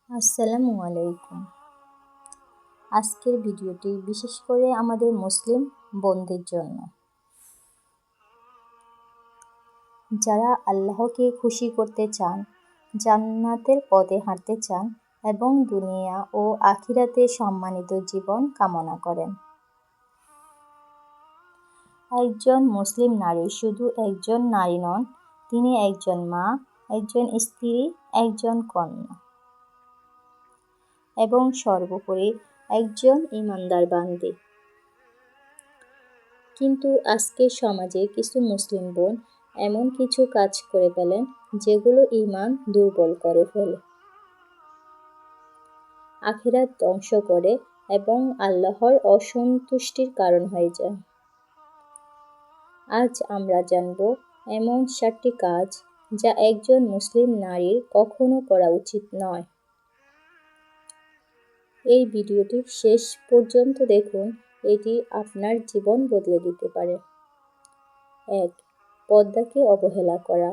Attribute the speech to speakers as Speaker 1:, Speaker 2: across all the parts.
Speaker 1: আসসালামু আলাইকুম। আজকের ভিডিওটি বিশেষ করে আমাদের মুসলিম বোনদের জন্য, যারা আল্লাহকে খুশি করতে চান, জান্নাতের পথে হাঁটতে চান এবং দুনিয়া ও আখিরাতে সম্মানিত জীবন কামনা করেন। একজন মুসলিম নারী শুধু একজন নারী নন, তিনি একজন মা, একজন স্ত্রী, একজন কন্যা এবং সর্বোপরি একজন ঈমানদার বান্দী। কিন্তু আজকের সমাজে কিছু মুসলিম বোন এমন কিছু কাজ করে ফেলেন যেগুলো ঈমান দুর্বল করে ফেলে, আখিরাত ধ্বংস করে এবং আল্লাহর অসন্তুষ্টির কারণ হয়ে যায়। আজ আমরা জানব এমন 7টি কাজ যা একজন মুসলিম নারীর কখনো করা উচিত নয়। এই ভিডিওটি শেষ পর্যন্ত দেখুন, এটি আপনার জীবন বদলে দিতে পারে। 1. পর্দাকে অবহেলা করা।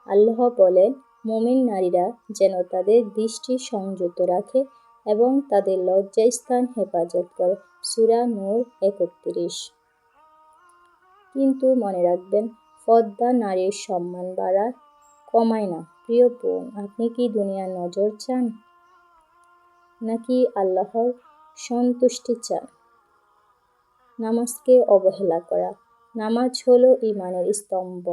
Speaker 1: আল্লাহ বলেন, মুমিন নারীরা যেন তাদের দৃষ্টি সংযত রাখে এবং তাদের লজ্জাস্থান হেফাজত করে। সূরা নূর 31। কিন্তু মনে রাখবেন, পর্দা নারীর সম্মান বাড়ায়, কমায় না। প্রিয় বোন, আপনি কি দুনিয়ার নজর চান নাকি আল্লাহর সন্তুষ্টি চান? নামাজকে অবহেলা করা। নামাজ হলো ঈমানের স্তম্ভ।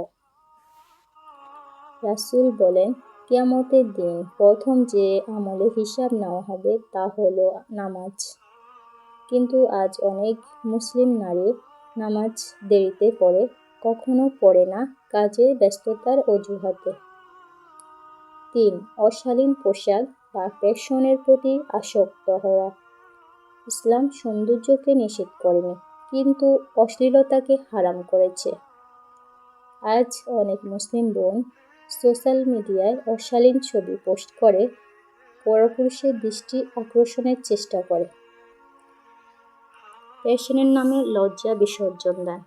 Speaker 1: রাসূল বলেন, কিয়ামতের দিন প্রথম যে আমলের হিসাব নেওয়া হবে তা হলো নামাজ। কিন্তু আজ অনেক মুসলিম নারী নামাজ দেরিতে পড়ে, কখনো পড়ে না কাজের ব্যস্ততার অজুহাতে। 3. অশালীন পোশাক বা ফ্যাশনের প্রতি আসক্ত হওয়া। ইসলাম সৌন্দর্যকে নিষেধ করেনি, কিন্তু অশ্লীলতাকে হারাম করেছে। আজ অনেক মুসলিম বোন সোশ্যাল মিডিয়ায় অশালীন ছবি পোস্ট করে পরপুরুষের দৃষ্টি আকর্ষণের চেষ্টা করে। ফ্যাশনের নামে লজ্জা বিসর্জন দেন।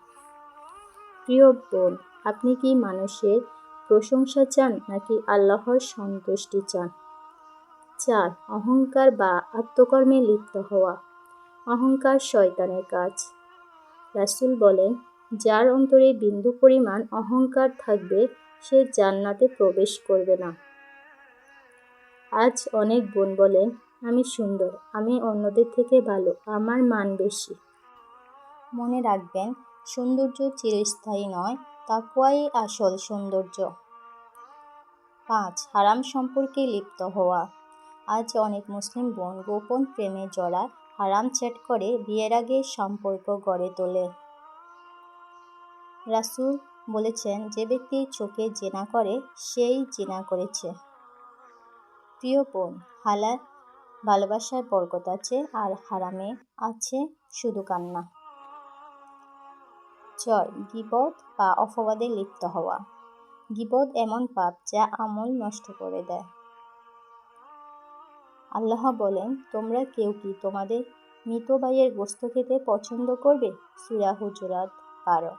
Speaker 1: প্রিয় বোন, আপনি কি মানুষের প্রশংসা চান নাকি আল্লাহর সন্তুষ্টি চান? 4. অহংকার বা আত্মকর্মে লিপ্ত হওয়া। অহংকার শয়তানের কাজ। রাসূল বলেন, যার অন্তরে বিন্দু পরিমাণ অহংকার থাকবে সে জান্নাতে প্রবেশ করবে না। আজ অনেক বোন বলেন, আমি সুন্দর, আমি অন্যদের থেকে ভালো, আমার মান বেশি। মনে রাখবেন, সৌন্দর্য চিরস্থায়ী নয়, তাকওয়াই আসল সৌন্দর্য। 5. হারাম সম্পর্কে লিপ্ত হওয়া। আজ অনেক মুসলিম বোন গোপন প্রেমে জড়ায়, হারাম চ্যাট করে বিয়ের আগে সম্পর্ক গড়ে তোলে। রাসূল বলেছেন, যে ব্যক্তি চোখে জিনা করে সেই জিনা করেছে। প্রিয় বোন, হালাল ভালোবাসায় বরকত আছে আর হারামে আছে শুধু কান্না। 6. গীবত বা অপবাদে লিপ্ত হওয়া। গীবত এমন পাপ যা আমল নষ্ট করে দেয়। আল্লাহ বলেন, তোমরা কেউ কি তোমাদের মৃত ভাইয়ের গোশত খেতে পছন্দ করবে? সূরা হুজুরাত 12।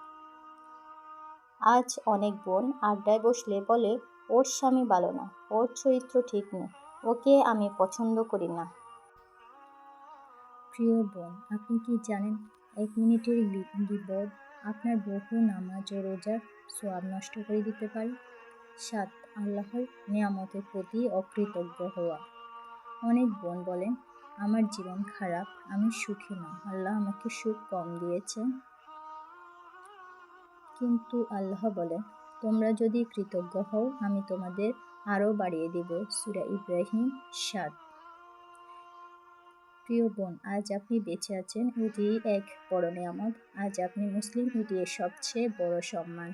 Speaker 1: আজ অনেক বোন আড্ডায় বসলে বলে, ওর স্বামী ভালো না, ওর চরিত্র ঠিক নেই, ওকে আমি পছন্দ করি না। প্রিয় বোন, আপনি কি জানেন 1 মিনিটের গীবত আপনার বহু নামাজ ও রোজার সওয়াব নষ্ট করে দিতে পারে। 7. আল্লাহর নিয়ামতের প্রতি অকৃতজ্ঞ হওয়া। অনেক বোন বলেন, আমার জীবন খারাপ, আমি সুখী না, আল্লাহ আমাকে সুখ কম দিয়েছেন। কিন্তু আল্লাহ বলেন, তোমরা যদি কৃতজ্ঞ হও আমি তোমাদের আরও বাড়িয়ে দেব। সূরা ইব্রাহিম 7। প্রিয় বোন, আজ আপনি বেঁচে আছেন, এটি এক বড় নিয়ামত। আজ আপনি মুসলিম, এটি সবচেয়ে বড় সম্মান।